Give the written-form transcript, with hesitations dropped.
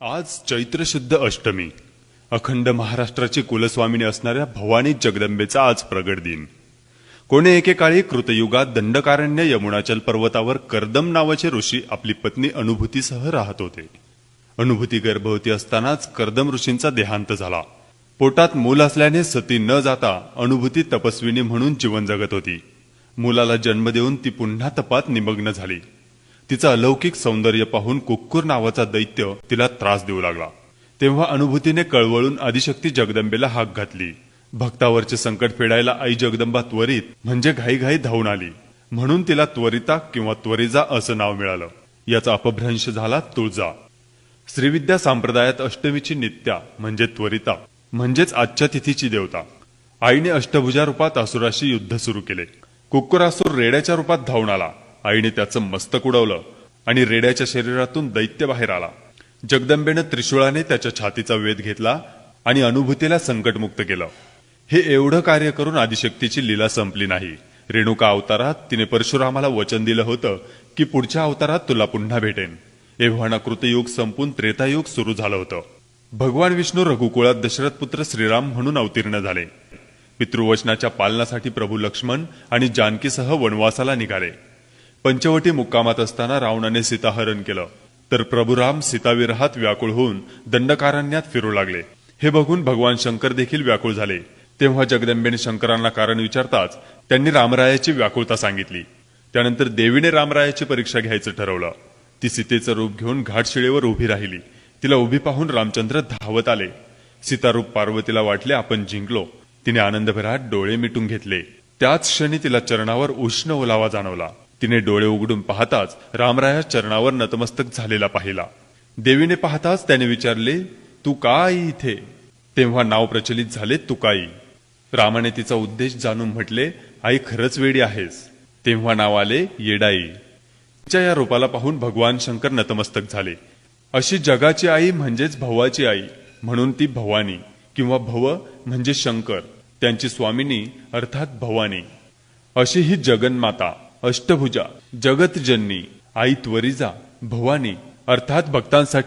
आज चैत्र शुद्ध अष्टमी, अखंड महाराष्ट्राची कुलस्वामिनी असणाऱ्या भवानी जगदंबेचा आज प्रगट दिन. कोणे एकेकाळी कृतयुगात दंडकारण्य यमुनाचल पर्वतावर कर्दम नावाचे ऋषी आपली पत्नी अनुभूतीसह राहत होते. अनुभूती गर्भवती असतानाच कर्दम ऋषींचा देहांत झाला. पोटात मूल असल्याने सती न जाता अनुभूती तपस्विनी म्हणून जीवन जगत होती. मुलाला जन्म देऊन ती पुन्हा तपात निमग्न झाली. तिचं अलौकिक सौंदर्य पाहून कुक्कुर नावाचा दैत्य तिला त्रास देऊ लागला. तेव्हा अनुभूतीने कळवळून आदिशक्ती जगदंबेला हाक घातली. भक्तावरचे संकट फेडायला आई जगदंबा त्वरित म्हणजे घाईघाई धावून आली. म्हणून तिला त्वरिता किंवा त्वरिजा असं नाव मिळालं. याचा अपभ्रंश झाला तुळजा. श्रीविद्या संप्रदायात अष्टमीची नित्या म्हणजे त्वरिता म्हणजेच आजच्या तिथीची देवता. आईने अष्टभुजा रूपात असुराशी युद्ध सुरू केले. कुक्कुरासुर रेड्याच्या रूपात धावून आला. आईने त्याचं मस्तक उडवलं आणि रेड्याच्या शरीरातून दैत्य बाहेर आला. जगदंबेनं त्रिशूळाने त्याच्या छातीचा वेध घेतला आणि अनुभूतीला संकटमुक्त केलं. हे एवढं कार्य करून आदिशक्तीची लीला संपली नाही. रेणुका अवतारात तिने परशुरामाला वचन दिलं होतं की पुढच्या अवतारात तुला पुन्हा भेटेन. एव्हाना कृतयुग संपून त्रेतायुग सुरू झालं होतं. भगवान विष्णू रघुकुळात दशरथ पुत्र श्रीराम म्हणून अवतीर्ण झाले. पितृवचनाच्या पालनासाठी प्रभू लक्ष्मण आणि जानकीसह वनवासाला निघाले. पंचवटी मुक्कामात असताना रावणाने सीताहरण केलं, तर प्रभू राम सीताविरहात व्याकुळ होऊन दंडकारण्यात फिरू लागले. हे बघून भगवान शंकर देखील व्याकुळ झाले. तेव्हा जगदंबेने शंकरांना कारण विचारताच त्यांनी रामरायाची व्याकुळता सांगितली. त्यानंतर देवीने रामरायाची परीक्षा घ्यायचं ठरवलं. ती सीतेचं रूप घेऊन घाटशिळेवर उभी राहिली. तिला उभी पाहून रामचंद्र धावत आले. सीतारूप पार्वतीला वाटले आपण जिंकलो. तिने आनंदभरात डोळे मिटून घेतले. त्याच क्षणी तिला चरणावर उष्ण ओलावा जाणवला. तिने डोळे उघडून पाहताच रामराया चरणावर नतमस्तक झालेला पाहिला. देवीने पाहताच त्याने विचारले, तू का आई इथे? तेव्हा नाव प्रचलित झाले तुकाई. रामाने तिचा उद्देश जाणून म्हटले, आई खरंच वेडी आहेस. तेव्हा नाव आले येडाई. तिच्या या रूपाला पाहून भगवान शंकर नतमस्तक झाले. अशी जगाची आई म्हणजेच भवाची आई, म्हणून ती भवानी किंवा भव म्हणजे शंकर, त्यांची स्वामिनी अर्थात भवानी. अशी ही जगन्माता, अष्टभुजा, जगतजननी आई त्वरिजा भवानी अर्थात भक्तांसाठी